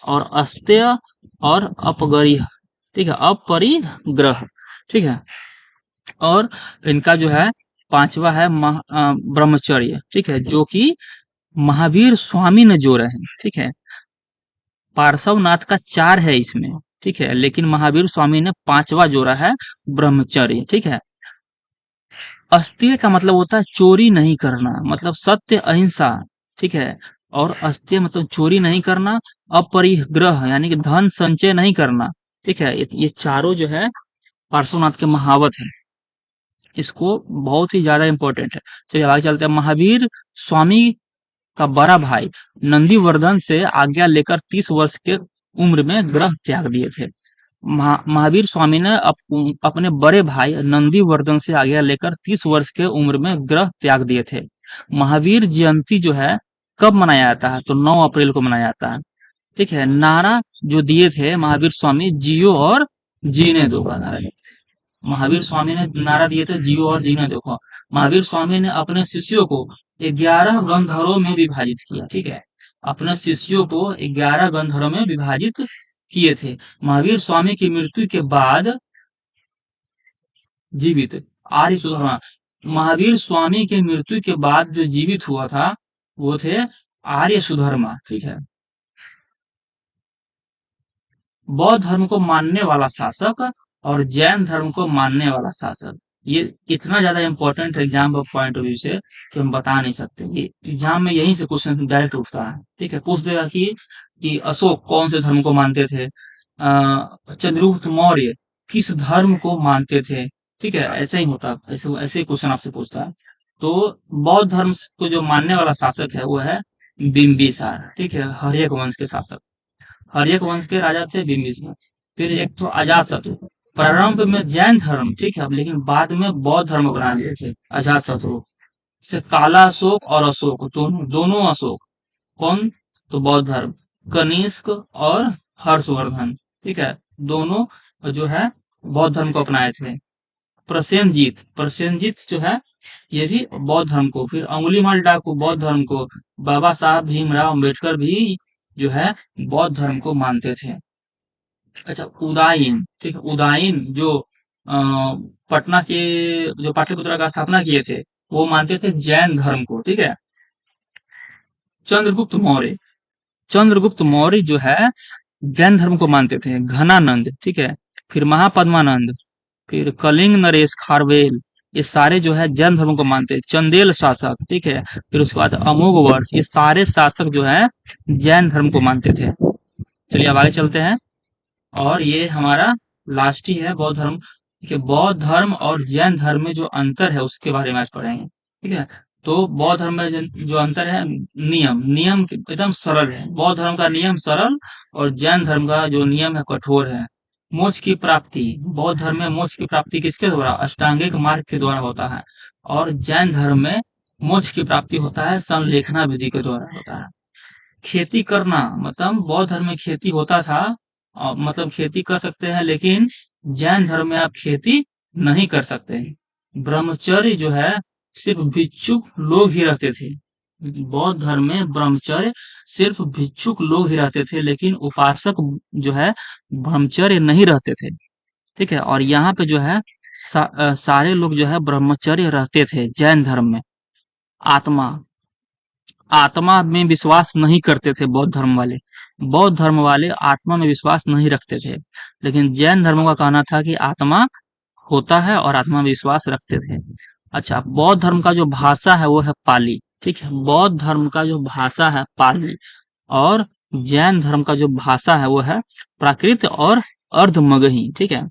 और अस्तेय, और अपगरिह, ठीक है, अपरिग्रह, ठीक है। और इनका जो है 5वां है ब्रह्मचर्य, ठीक है, जो कि महावीर स्वामी ने जोड़ा है, ठीक है। पार्श्वनाथ का 4 है इसमें, ठीक है, लेकिन महावीर स्वामी ने 5वां जोड़ा है ब्रह्मचर्य, ठीक है। अस्तेय का मतलब होता है चोरी नहीं करना, मतलब सत्य अहिंसा, ठीक है। और अस्तेय मतलब चोरी नहीं करना, अपरिग्रह यानी कि धन संचय नहीं करना, ठीक है। ये चारों जो है पार्श्वनाथ के महावत है, इसको बहुत ही ज्यादा इंपॉर्टेंट है। चलिए आगे चलते हैं। महावीर स्वामी का बड़ा भाई नंदीवर्धन से आज्ञा लेकर 30 वर्ष के उम्र में ग्रह त्याग दिए थे। महावीर स्वामी ने अपने बड़े भाई नंदीवर्धन से आज्ञा लेकर 30 वर्ष के उम्र में ग्रह त्याग दिए थे। महावीर जयंती जो है कब मनाया जाता है? तो 9 अप्रैल को मनाया जाता है। ठीक है, नारा जो दिए थे महावीर स्वामी, जियो और जीने दो का नारा। महावीर स्वामी ने नारा दिए थे, जियो और जीने दो का। महावीर स्वामी ने अपने शिष्यों को 11 गंधर्वों में विभाजित किया। ठीक है, अपने शिष्यों को 11 गंधर्वों में विभाजित किए थे। महावीर स्वामी की मृत्यु के बाद जीवित आर्य सुधर्मा, महावीर स्वामी की मृत्यु के बाद जो जीवित हुआ था वो थे आर्य सुधर्मा। ठीक है, बौद्ध धर्म को मानने वाला शासक और जैन धर्म को मानने वाला शासक। ये इतना ज्यादा इंपॉर्टेंट है एग्जाम पॉइंट ऑफ व्यू से कि हम बता नहीं सकते। ये एग्जाम में यहीं से क्वेश्चन डायरेक्ट उठता है। ठीक है, पूछ देगा कि अशोक कौन से धर्म को मानते थे, चंद्रगुप्त मौर्य किस धर्म को मानते थे। ठीक है, ऐसे ही होता, ऐसे ऐसे ही क्वेश्चन आपसे पूछता है। तो बौद्ध धर्म को जो मानने वाला शासक है वो है बिंबिसार। ठीक है, हर्यक वंश के शासक, हर्यक वंश के राजा थे बिंबिसार। फिर एक तो अजातशत्रु, प्रारंभ में जैन धर्म, ठीक है, लेकिन बाद में बौद्ध धर्म बना लिए थे अजातशत्रु। से काला अशोक और अशोक, दोनों दोनों अशोक, कौन? तो बौद्ध धर्म। कनिष्क और हर्षवर्धन, ठीक है, दोनों जो है बौद्ध धर्म को अपनाए थे। प्रसेनजीत, प्रसेनजीत जो है ये भी बौद्ध धर्म को, फिर अंगुलीमाल डाकू बौद्ध धर्म को, बाबा साहब भीमराव अम्बेडकर भी जो है बौद्ध धर्म को मानते थे। अच्छा, उदाईन, ठीक है, उदाईन जो पटना के, जो पाटलिपुत्र का स्थापना किए थे, वो मानते थे जैन धर्म को। ठीक है, चंद्रगुप्त मौर्य, चंद्रगुप्त मौर्य जो है जैन धर्म को मानते थे। घनानंद, ठीक है, फिर महापद्मानंद, फिर कलिंग नरेश खारवेल, ये सारे जो है जैन धर्म को मानते हैं। चंदेल शासक, ठीक है, फिर उसके बाद अमोघ वर्ष, ये सारे शासक जो है जैन धर्म को मानते थे। चलिए अब आगे चलते हैं, और ये हमारा लास्ट ही है बौद्ध धर्म। ठीक है, बौद्ध धर्म और जैन धर्म में जो अंतर है उसके बारे में आज पढ़ेंगे। ठीक है, तो बौद्ध धर्म में जो अंतर है, नियम नियम एकदम सरल है। बौद्ध धर्म का नियम सरल और जैन धर्म का जो नियम है कठोर है। मोक्ष की प्राप्ति, बौद्ध धर्म में मोक्ष की प्राप्ति किसके द्वारा? अष्टांगिक मार्ग के द्वारा होता है, और जैन धर्म में मोक्ष की प्राप्ति होता है संलेखना विधि के द्वारा होता है। खेती करना, मतलब बौद्ध धर्म में खेती होता था, मतलब खेती कर सकते हैं, लेकिन जैन धर्म में आप खेती नहीं कर सकते हैं। ब्रह्मचर्य जो है सिर्फ भिक्षुक लोग ही रहते थे। बौद्ध धर्म में ब्रह्मचर्य सिर्फ भिक्षुक लोग ही रहते थे, लेकिन उपासक जो है ब्रह्मचर्य नहीं रहते थे। ठीक है, और यहाँ पे जो है सारे लोग जो है ब्रह्मचर्य रहते थे जैन धर्म में। आत्मा, आत्मा में विश्वास नहीं करते थे बौद्ध धर्म वाले। बौद्ध धर्म वाले आत्मा में विश्वास नहीं रखते थे, लेकिन जैन धर्म का कहना था कि आत्मा होता है और आत्मा में विश्वास रखते थे। अच्छा, बौद्ध धर्म का जो भाषा है वो है पाली। ठीक है, बौद्ध धर्म का जो भाषा है पाली, और जैन धर्म का जो भाषा है वो है प्राकृत और अर्धमगही। ठीक है,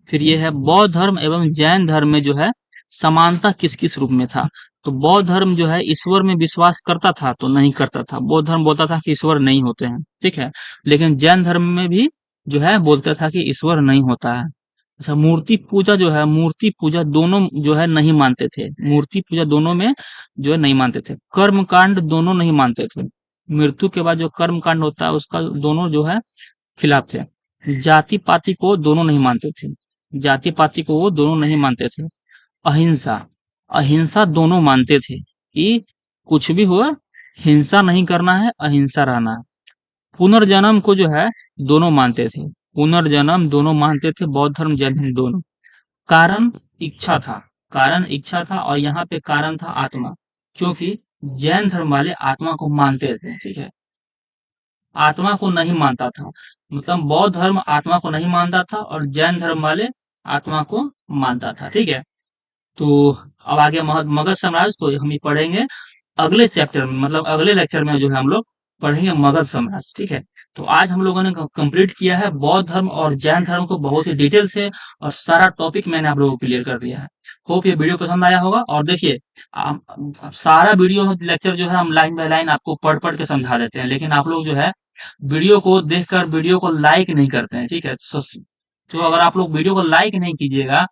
फिर ये है बौद्ध धर्म एवं जैन धर्म में जो है समानता किस किस रूप में था। तो बौद्ध धर्म जो है ईश्वर में विश्वास करता था तो नहीं करता था। बौद्ध धर्म बोलता था कि ईश्वर नहीं होते हैं। ठीक है, लेकिन जैन धर्म में भी जो है बोलता था कि ईश्वर नहीं होता है। अच्छा, मूर्ति पूजा जो है, मूर्ति पूजा दोनों जो है नहीं मानते थे। मूर्ति पूजा दोनों में जो है नहीं मानते थे। कर्म कांड दोनों नहीं मानते थे। मृत्यु के बाद जो कर्म कांड होता है उसका दोनों जो है खिलाफ थे। जाति पाति को दोनों नहीं मानते थे। जाति पाति को वो दोनों नहीं मानते थे। अहिंसा, अहिंसा दोनों मानते थे कि कुछ भी हो हिंसा नहीं करना है, अहिंसा रहना है। पुनर्जन्म को जो है दोनों मानते थे। पुनर्जन्म दोनों मानते थे, बौद्ध धर्म जैन धर्म दोनों। कारण इच्छा था, कारण इच्छा था, और यहाँ पे कारण था आत्मा, क्योंकि जैन धर्म वाले आत्मा को मानते थे। ठीक है, आत्मा को नहीं मानता था। मतलब बौद्ध धर्म आत्मा को नहीं मानता था और जैन धर्म वाले आत्मा को मानता था। ठीक है, तो अब आगे मगध साम्राज्य को हम ये पढ़ेंगे अगले चैप्टर में, मतलब अगले लेक्चर में जो है हम लोग पढ़ेंगे मगध साम्राज्य। ठीक है, तो आज हम लोगों ने कंप्लीट किया है बौद्ध धर्म और जैन धर्म को बहुत ही डिटेल से, और सारा टॉपिक मैंने आप लोगों को क्लियर कर दिया है। होप ये वीडियो पसंद आया होगा। और देखिए सारा वीडियो लेक्चर जो है हम लाइन बाय लाइन आपको पढ़ पढ़ के समझा देते हैं, लेकिन आप लोग जो है वीडियो को देखकर वीडियो को लाइक नहीं करते हैं। ठीक है, तो अगर आप लोग वीडियो को लाइक नहीं कीजिएगा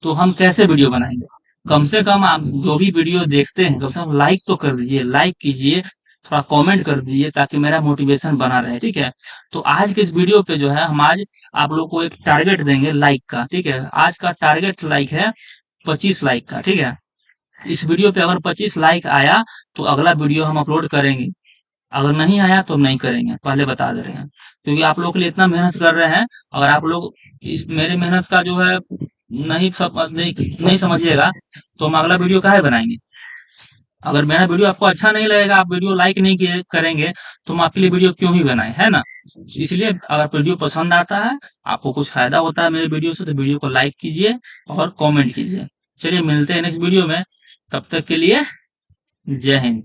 तो हम कैसे वीडियो बनाएंगे? कम से कम आप जो भी वीडियो देखते हैं कम से कम लाइक तो कर दीजिए, लाइक कीजिए, थोड़ा कमेंट कर दीजिए ताकि मेरा मोटिवेशन बना रहे, ठीक है। तो आज के इस वीडियो पे जो है हम आज आप लोग को एक टारगेट देंगे लाइक का, ठीक है। आज का टारगेट लाइक है 25 लाइक का, ठीक है। इस वीडियो पे अगर 25 लाइक आया तो अगला वीडियो हम अपलोड करेंगे, अगर नहीं आया तो हम नहीं करेंगे, पहले बता दे रहे हैं। क्योंकि आप लोग के लिए इतना मेहनत कर रहे हैं, अगर आप लोग इस मेरे मेहनत का जो है नहीं समझिएगा तो हम अगला वीडियो काहे बनाएंगे। अगर मेरा वीडियो आपको अच्छा नहीं लगेगा, आप वीडियो लाइक नहीं किए करेंगे तो हम आपके लिए वीडियो क्यों ही बनाए, है ना। इसलिए अगर वीडियो पसंद आता है, आपको कुछ फायदा होता है मेरे वीडियो से, तो वीडियो को लाइक कीजिए और कमेंट कीजिए। चलिए मिलते हैं नेक्स्ट वीडियो में, तब तक के लिए जय हिंद।